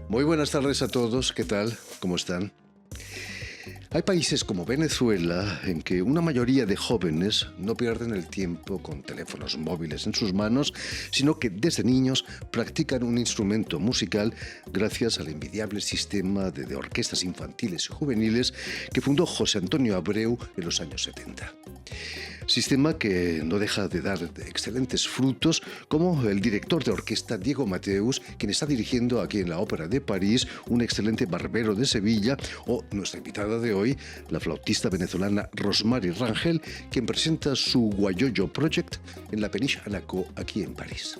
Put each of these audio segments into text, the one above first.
Muy buenas tardes a todos, ¿qué tal? ¿Cómo están? Hay países como Venezuela en que una mayoría de jóvenes no pierden el tiempo con teléfonos móviles en sus manos, sino que desde niños practican un instrumento musical gracias al envidiable sistema de orquestas infantiles y juveniles que fundó José Antonio Abreu en los años 70. Sistema que no deja de dar excelentes frutos, como el director de orquesta Diego Mateus, quien está dirigiendo aquí en la Ópera de París un excelente Barbero de Sevilla, o nuestra invitada de hoy, la flautista venezolana Rosmary Rangel, quien presenta su Guayoyo Project en la Péniche Anaco aquí en París.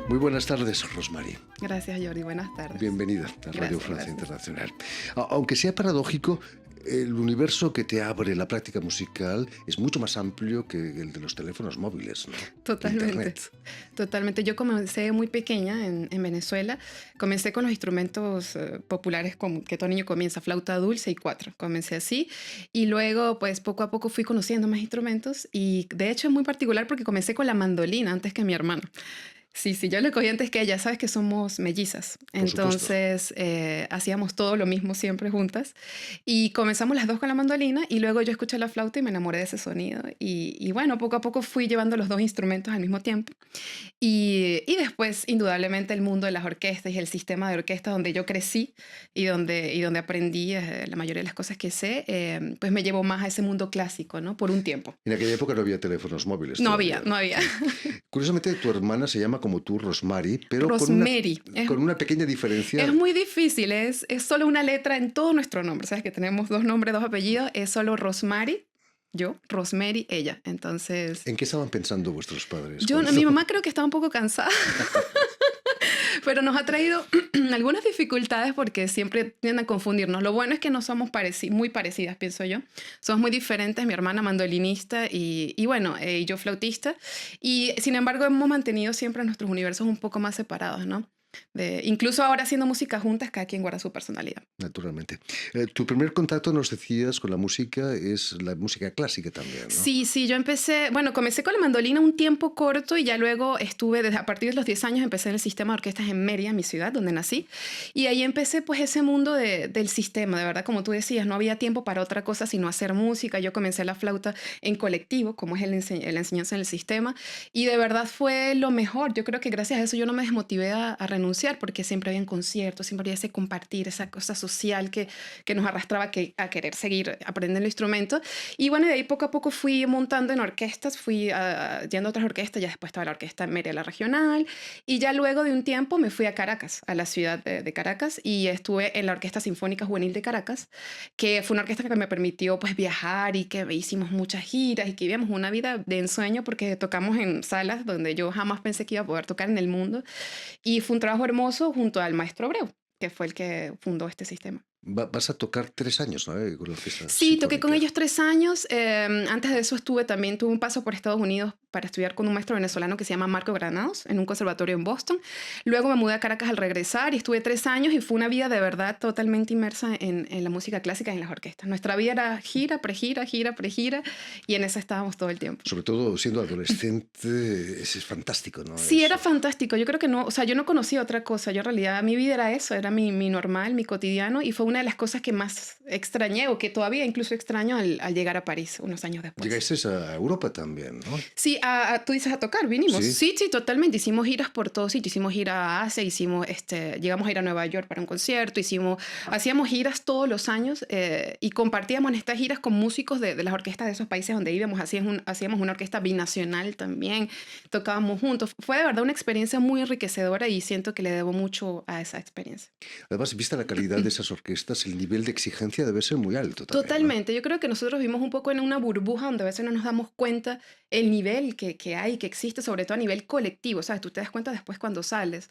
Muy buenas tardes, Rosmary. Gracias, Jordi. Buenas tardes. Bienvenida a Radio Francia Gracias. Internacional. Aunque sea paradójico, el universo que te abre la práctica musical es mucho más amplio que el de los teléfonos móviles, ¿no? Totalmente. Internet. Totalmente. Yo comencé muy pequeña en Venezuela. Comencé con los instrumentos populares que todo niño comienza, flauta dulce y cuatro. Comencé así. Y luego, pues, poco a poco fui conociendo más instrumentos. Y de hecho es muy particular porque comencé con la mandolina antes que mi hermano. Sí, yo le cogí antes que ella, sabes que somos mellizas, entonces hacíamos todo lo mismo siempre juntas y comenzamos las dos con la mandolina y luego yo escuché la flauta y me enamoré de ese sonido y bueno, poco a poco fui llevando los dos instrumentos al mismo tiempo y después indudablemente el mundo de las orquestas y el sistema de orquesta donde yo crecí y donde aprendí la mayoría de las cosas que sé, pues me llevó más a ese mundo clásico, ¿no? Por un tiempo. En aquella época no había teléfonos móviles. No todavía. había. Curiosamente, tu hermana se llama como tú, Rosmary, pero Rosmary. con una pequeña diferencia. Es muy difícil, es solo una letra en todo nuestro nombre. Sabes que tenemos dos nombres, dos apellidos, es solo Rosmary, yo, Rosmary, ella. Entonces, ¿En qué estaban pensando vuestros padres? mi mamá creo que estaba un poco cansada, pero nos ha traído algunas dificultades porque siempre tienden a confundirnos. Lo bueno es que no somos muy parecidas, pienso yo. Somos muy diferentes, mi hermana mandolinista y bueno, yo flautista. Y sin embargo hemos mantenido siempre nuestros universos un poco más separados, ¿no? Incluso ahora haciendo música juntas, cada quien guarda su personalidad. Naturalmente. Tu primer contacto, nos decías, con la música es la música clásica también, ¿no? Sí, yo comencé con la mandolina un tiempo corto y ya luego a partir de los 10 años empecé en el sistema de orquestas en Mérida, mi ciudad, donde nací. Y ahí empecé pues ese mundo del sistema, de verdad, como tú decías, no había tiempo para otra cosa sino hacer música. Yo comencé la flauta en colectivo, como es la enseñanza en el sistema, y de verdad fue lo mejor. Yo creo que gracias a eso yo no me desmotivé a renunciar porque siempre había conciertos, siempre había ese compartir, esa cosa social que nos arrastraba a querer seguir aprendiendo el instrumento. Y bueno, de ahí poco a poco fui montando en orquestas, fui yendo a otras orquestas, ya después estaba la orquesta Mérida, la regional, y ya luego de un tiempo me fui a Caracas, a la ciudad de Caracas, y estuve en la Orquesta Sinfónica Juvenil de Caracas, que fue una orquesta que me permitió pues viajar y que hicimos muchas giras y que vivíamos una vida de ensueño porque tocamos en salas donde yo jamás pensé que iba a poder tocar en el mundo. Y fue un trabajo hermoso junto al maestro Abreu, que fue el que fundó este sistema. Vas a tocar 3 años, ¿no? Con la orquesta Sí, toqué con sinfónica. ellos 3 años. Antes de eso tuve un paso por Estados Unidos para estudiar con un maestro venezolano que se llama Marco Granados en un conservatorio en Boston. Luego me mudé a Caracas al regresar y estuve 3 años y fue una vida de verdad totalmente inmersa en la música clásica y en las orquestas. Nuestra vida era gira, pregira y en eso estábamos todo el tiempo. Sobre todo siendo adolescente, es fantástico, ¿no? Sí, Eso. era fantástico. Yo creo que no, o sea, yo no conocía otra cosa. Yo en realidad, mi vida era eso, era mi normal, mi cotidiano, y fue una de las cosas que más extrañé o que todavía incluso extraño al llegar a París unos años después. Llegaste a Europa también, ¿no? Sí, Tú dices a tocar, vinimos. Sí. Sí, sí, totalmente. Hicimos giras por todos sitios. Hicimos gira a Asia, llegamos a ir a Nueva York para un concierto, hacíamos giras todos los años y compartíamos en estas giras con músicos de las orquestas de esos países donde íbamos. Hacíamos una orquesta binacional también, tocábamos juntos. Fue de verdad una experiencia muy enriquecedora y siento que le debo mucho a esa experiencia. Además, vista la calidad de esas orquestas, el nivel de exigencia debe ser muy alto también, ¿no? Totalmente. Yo creo que nosotros vivimos un poco en una burbuja donde a veces no nos damos cuenta el nivel que hay, que existe, sobre todo a nivel colectivo, ¿sabes? Tú te das cuenta después cuando sales.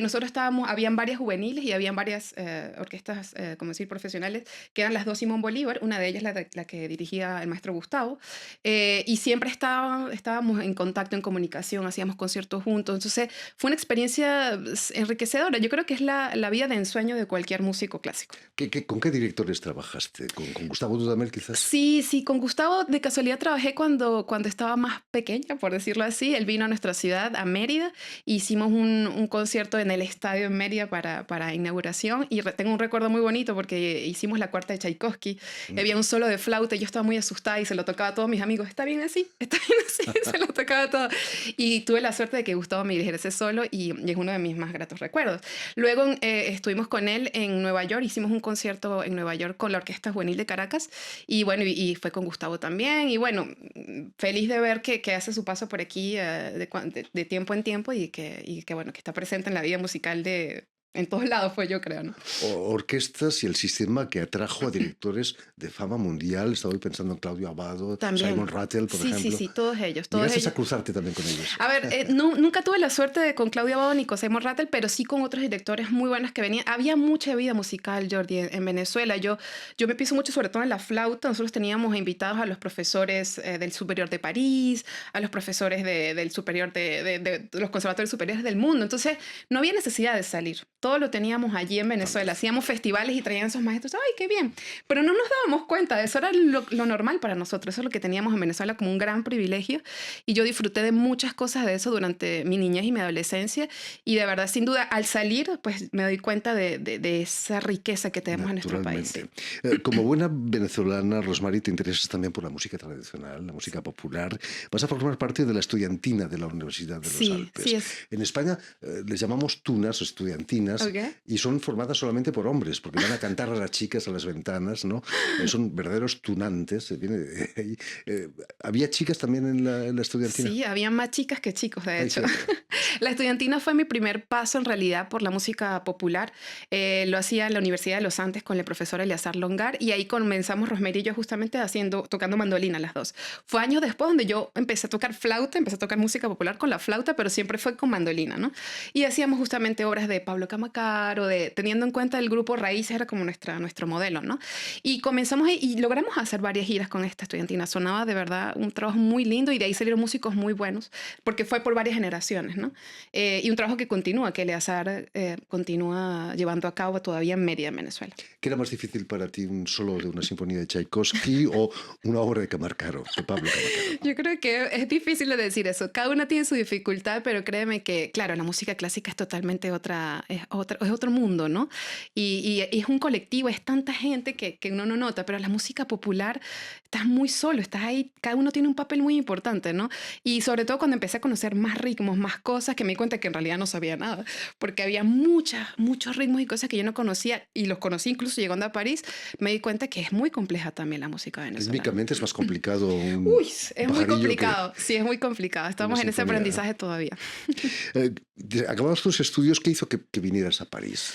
Nosotros habían varias juveniles y habían varias orquestas, como decir, profesionales, que eran las dos Simón Bolívar, una de ellas la que dirigía el maestro Gustavo, y siempre estábamos en contacto, en comunicación, hacíamos conciertos juntos. Entonces, fue una experiencia enriquecedora. Yo creo que es la vida de ensueño de cualquier músico clásico. ¿Con qué directores trabajaste? ¿Con Gustavo Dudamel quizás? Sí, con Gustavo de casualidad trabajé cuando estaba más pequeña, por decirlo así. Él vino a nuestra ciudad, a Mérida, e hicimos un concierto en el estadio en Mérida para inauguración y tengo un recuerdo muy bonito porque hicimos la cuarta de Tchaikovsky. Había un solo de flauta y yo estaba muy asustada y se lo tocaba a todos mis amigos. ¿Está bien así? ¿Está bien así? Se lo tocaba a todos. Y tuve la suerte de que Gustavo me dirigiera ese solo y es uno de mis más gratos recuerdos. Luego estuvimos con él en Nueva York, hicimos un concierto en Nueva York con la Orquesta Juvenil de Caracas y bueno, y fue con Gustavo también y bueno, feliz de ver que hace su paso por aquí de tiempo en tiempo y que bueno, que está presente en la vida musical en todos lados, pues yo creo, ¿no? Orquestas y el sistema que atrajo a directores de fama mundial. Estaba pensando en Claudio Abbado, También. Simon Rattle, por ejemplo. Sí, todos ellos. Llegaste a cruzarte también con ellos. A ver, nunca tuve la suerte con Claudio Abbado ni con Simon Rattle, pero sí con otros directores muy buenos que venían. Había mucha vida musical, Jordi, en Venezuela. Yo me pienso mucho sobre todo en la flauta. Nosotros teníamos invitados a los profesores del Superior de París, a los profesores del Superior de los conservatorios superiores del mundo. Entonces, no había necesidad de salir. Todo lo teníamos allí en Venezuela. Hacíamos festivales y traían esos maestros. ¡Ay, qué bien! Pero no nos dábamos cuenta. Eso era lo normal para nosotros. Eso es lo que teníamos en Venezuela como un gran privilegio. Y yo disfruté de muchas cosas de eso durante mi niñez y mi adolescencia. Y de verdad, sin duda, al salir, pues me doy cuenta de esa riqueza que tenemos en nuestro país. Como buena venezolana, Rosmary, te interesas también por la música tradicional, la música popular. Vas a formar parte de la estudiantina de la Universidad de los Alpes. Sí es. En España les llamamos tunas o estudiantinas. Okay. Y son formadas solamente por hombres, porque van a cantar a las chicas a las ventanas, ¿no? Son verdaderos tunantes. ¿Había chicas también en la estudiantina? Sí, había más chicas que chicos, de hecho. La estudiantina fue mi primer paso, en realidad, por la música popular. Lo hacía en la Universidad de los Andes con el profesor Eleazar Longar, y ahí comenzamos Rosmary y yo justamente tocando mandolina las dos. Fue años después donde yo empecé a tocar flauta, empecé a tocar música popular con la flauta, pero siempre fue con mandolina, ¿no? Y hacíamos justamente obras de Pablo Camacaro, teniendo en cuenta el grupo Raíces, era como nuestro modelo, ¿no? Y comenzamos y logramos hacer varias giras con esta estudiantina. Sonaba de verdad un trabajo muy lindo y de ahí salieron músicos muy buenos, porque fue por varias generaciones, ¿no? Y un trabajo que continúa, que Eleazar continúa llevando a cabo todavía en Mérida, en Venezuela. ¿Qué era más difícil para ti, un solo de una sinfonía de Tchaikovsky o una obra de Camacaro, de Pablo Camacaro? Yo creo que es difícil de decir eso. Cada una tiene su dificultad, pero créeme que, claro, la música clásica es totalmente es otro mundo, ¿no? Y es un colectivo, es tanta gente que uno no nota, pero la música popular estás muy solo, estás ahí, cada uno tiene un papel muy importante, ¿no? Y sobre todo cuando empecé a conocer más ritmos, más cosas, que me di cuenta que en realidad no sabía nada, porque había muchos ritmos y cosas que yo no conocía, y los conocí incluso llegando a París, me di cuenta que es muy compleja también la música venezolana. Rítmicamente es más complicado. Uy, es muy complicado, sí, es muy complicado. Estamos en ese aprendizaje todavía. Acababas tus estudios, ¿qué hizo que vinieras a París?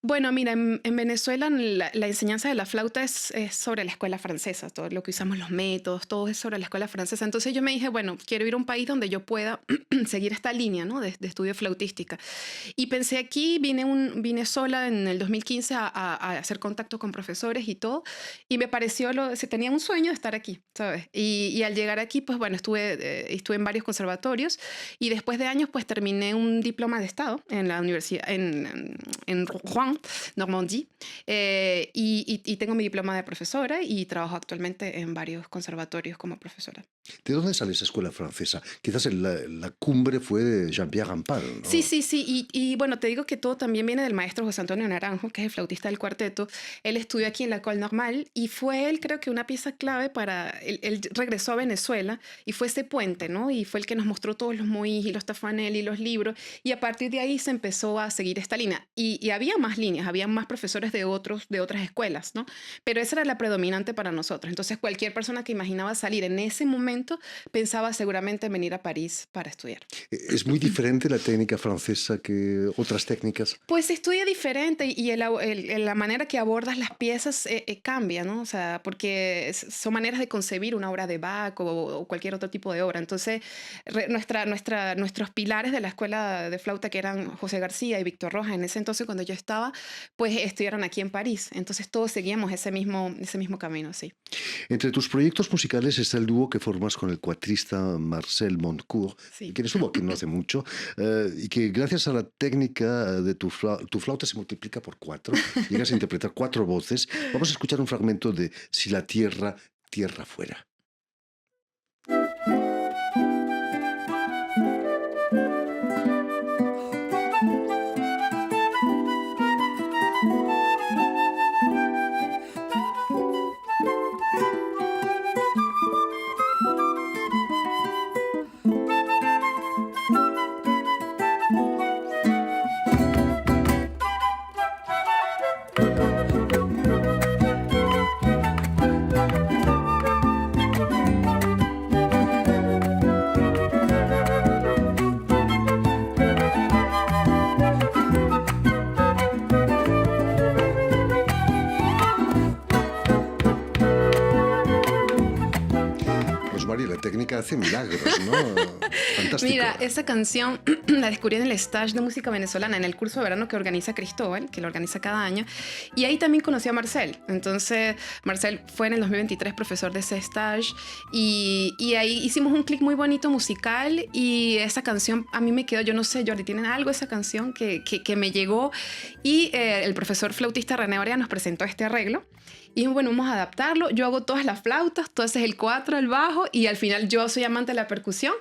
Bueno, mira, en Venezuela la enseñanza de la flauta es sobre la escuela francesa, todo lo que usamos, los métodos, todo es sobre la escuela francesa. Entonces yo me dije, bueno, quiero ir a un país donde yo pueda seguir esta línea, ¿no? de estudio flautística. Y pensé aquí, vine sola en el 2015 a hacer contacto con profesores y todo, y me pareció, tenía un sueño de estar aquí, ¿sabes? Y al llegar aquí, pues bueno, estuve en varios conservatorios, y después de años, pues terminé un diploma de Estado en la universidad, en Rouen, Lyon, Normandie, y tengo mi diploma de profesora y trabajo actualmente en varios conservatorios como profesora. ¿De dónde sale esa escuela francesa? Quizás la cumbre fue de Jean-Pierre Rampal, Sí, ¿no? sí, sí. Bueno, te digo que todo también viene del maestro José Antonio Naranjo, que es el flautista del cuarteto. Él estudió aquí en la École Normale y fue él, creo que una pieza clave para. Él regresó a Venezuela y fue ese puente, ¿no? Y fue el que nos mostró todos los Moïse y los Taffanel y los libros. Y a partir de ahí se empezó a seguir esta línea. Y había más líneas, había más profesores de otras escuelas, ¿no? Pero esa era la predominante para nosotros. Entonces, cualquier persona que imaginaba salir en ese momento pensaba seguramente en venir a París para estudiar. ¿Es muy diferente la técnica francesa que otras técnicas? Pues se estudia diferente y la manera que abordas las piezas cambia, ¿no? O sea, porque son maneras de concebir una obra de Bach o cualquier otro tipo de obra. Entonces, nuestros pilares de la escuela de flauta, que eran José García y Víctor Rojas, en ese entonces cuando yo estaba, pues estudiaron aquí en París. Entonces todos seguíamos ese mismo camino, sí. Entre tus proyectos musicales está el dúo que formas con el cuatrista Marcel Montcourt, Sí. quien estuvo aquí no hace mucho, y que gracias a la técnica de tu flauta se multiplica por cuatro, llegas a interpretar cuatro voces. Vamos a escuchar un fragmento de Si la tierra, tierra fuera. Rosmarie, la técnica hace milagros, ¿no? Fantástico. Mira, esa canción la descubrí en el stage de música venezolana, en el curso de verano que organiza Cristóbal, que lo organiza cada año, y ahí también conocí a Marcel. Entonces, Marcel fue en el 2023 profesor de ese stage, y ahí hicimos un clic muy bonito musical, y esa canción a mí me quedó, yo no sé, Jordi, tienen algo esa canción que me llegó, y el profesor flautista René Orea nos presentó este arreglo. Y bueno, vamos a adaptarlo. Yo hago todas las flautas, tú haces el cuatro, el bajo, y al final yo soy amante de la percusión.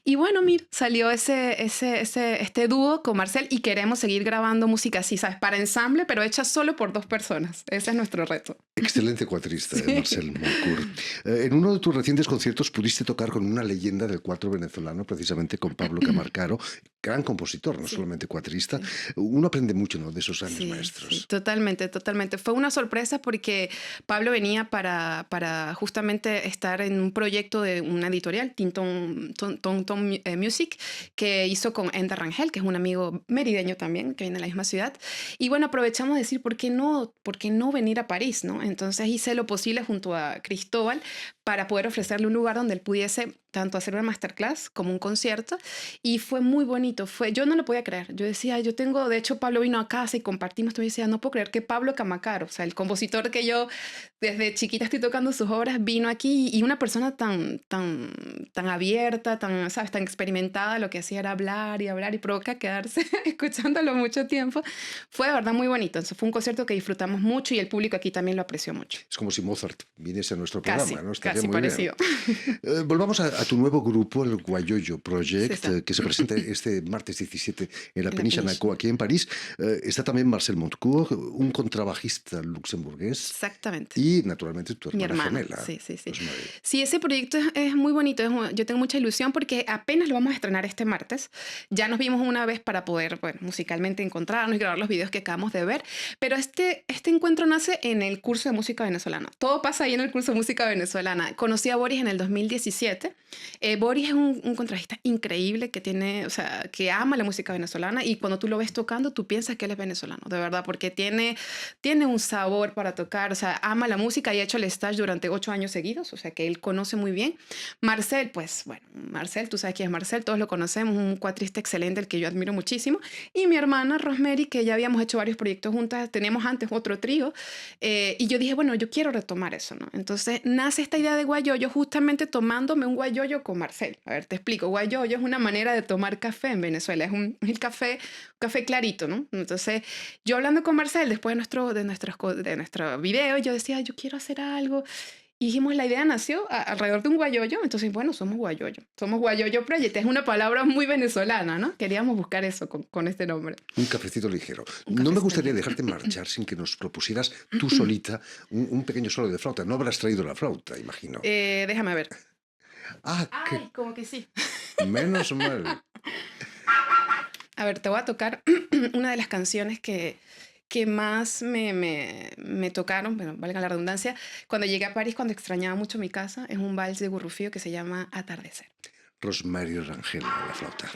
Y bueno, mira, salió este dúo con Marcel y queremos seguir grabando música así, ¿sabes? Para ensamble, pero hecha solo por dos personas. Ese es nuestro reto. Excelente cuatrista, Marcel Moncourt. En uno de tus recientes conciertos pudiste tocar con una leyenda del cuatro venezolano, precisamente con Pablo Camarcaro, gran compositor, no Sí. solamente cuatrista. Sí. Uno aprende mucho, ¿no?, de esos grandes Sí, maestros. sí, totalmente, totalmente. Fue una sorpresa porque Pablo venía para justamente estar en un proyecto de una editorial, Tinton Music, que hizo con Ender Rangel, que es un amigo merideño también, que viene de la misma ciudad. Y bueno, aprovechamos de decir, por qué no venir a París, ¿no? Entonces hice lo posible junto a Cristóbal para poder ofrecerle un lugar donde él pudiese tanto hacer una masterclass como un concierto, y fue muy bonito. Yo no lo podía creer. Yo decía, de hecho Pablo vino a casa y compartimos, yo decía, no puedo creer que Pablo Camacaro, o sea, el compositor que yo desde chiquita estoy tocando sus obras, vino aquí, y una persona tan abierta, ¿sabes?, tan experimentada, lo que hacía era hablar y provoca quedarse escuchándolo mucho tiempo. Fue de verdad muy bonito. Entonces fue un concierto que disfrutamos mucho y el público aquí también lo apreció mucho. Es como si Mozart viniese a nuestro Casi, programa, ¿no? Estaría casi muy parecido. bien. Volvamos a tu nuevo grupo, el Guayoyo Project, Sí, está. que se presenta este martes 17 en la En la Péniche Péniche. Naco, aquí en París. Está también Marcel Montcourt, un contrabajista luxemburgués, Exactamente. y naturalmente tu Mi hermana hermana, gemela, sí, sí, sí. Rosmarie. Sí, ese proyecto es muy bonito. Yo tengo mucha ilusión porque apenas lo vamos a estrenar este martes. Ya nos vimos una vez para poder, bueno, musicalmente encontrarnos y grabar los videos que acabamos de ver. Pero este encuentro nace en el curso de música venezolana. Todo pasa ahí en el curso de música venezolana. Conocí a Boris en el 2017. Boris es un contrabajista increíble que tiene, o sea, que ama la música venezolana, y cuando tú lo ves tocando, tú piensas que él es venezolano, de verdad, porque tiene un sabor para tocar, o sea, ama la música y ha hecho el stage durante 8 años seguidos, o sea, que él conoce muy bien. Marcel, pues, bueno, Marcel, tú sabes quién es Marcel, todos lo conocemos, un cuatrista excelente, el que yo admiro muchísimo. Y mi hermana Rosemary, que ya habíamos hecho varios proyectos juntas, teníamos antes otro trío, y yo dije, bueno, yo quiero retomar eso, ¿no? Entonces nace esta idea de guayoyo justamente tomándome un guayoyo con Marcel. A ver, te explico. Guayoyo es una manera de tomar café en Venezuela. Es el café clarito, ¿no? Entonces, yo hablando con Marcel después de nuestro video, yo decía, yo quiero hacer algo. Y dijimos, la idea nació alrededor de un guayoyo. Entonces, bueno, somos guayoyo. Somos Guayoyo Project. Es una palabra muy venezolana, ¿no? Queríamos buscar eso con este nombre. Un cafecito ligero. Un No me cafecito gustaría ligero. dejarte marchar sin que nos propusieras tú solita un pequeño solo de flauta. No habrás traído la flauta, imagino. Déjame ver. Ah, Ay, como que sí. menos mal. A ver, te voy a tocar una de las canciones que más me tocaron, bueno, valga la redundancia, cuando llegué a París, cuando extrañaba mucho mi casa. Es un vals de Gurrufío que se llama Atardecer. Rosmarie Rangel a la flauta.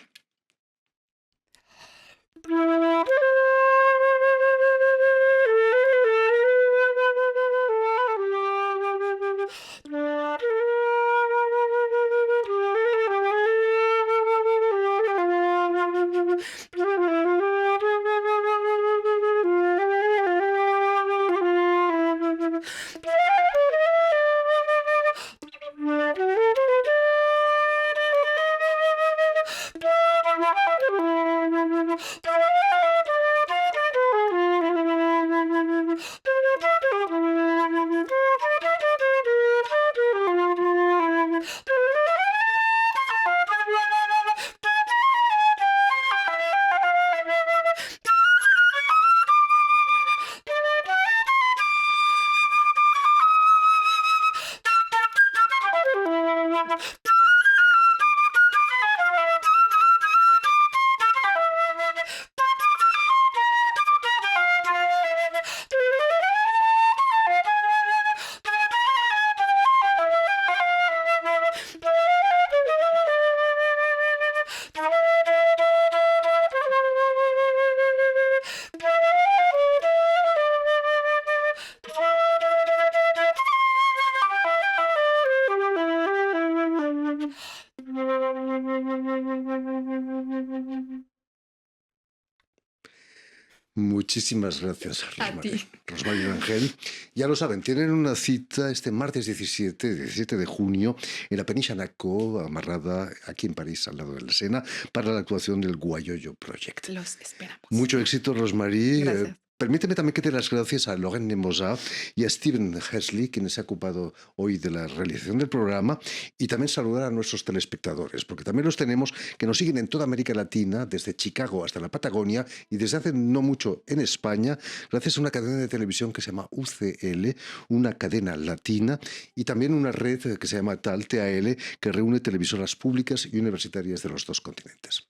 Muchísimas gracias, A ti. Rosmarie Rangel. Ya lo saben, tienen una cita este martes 17 de junio, en la Péniche Anaco, amarrada aquí en París, al lado del Sena, para la actuación del Guayoyo Project. Los esperamos. Mucho éxito, Rosmarie. Gracias. Permíteme también que dé las gracias a Lorraine Nemosa y a Steven Hesley, quienes se han ocupado hoy de la realización del programa, y también saludar a nuestros telespectadores, porque también los tenemos que nos siguen en toda América Latina, desde Chicago hasta la Patagonia, y desde hace no mucho en España, gracias a una cadena de televisión que se llama UCL, una cadena latina, y también una red que se llama TAL, que reúne televisoras públicas y universitarias de los dos continentes.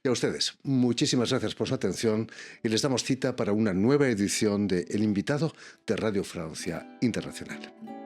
Y a ustedes, muchísimas gracias por su atención y les damos cita para una nueva edición de El Invitado de Radio Francia Internacional.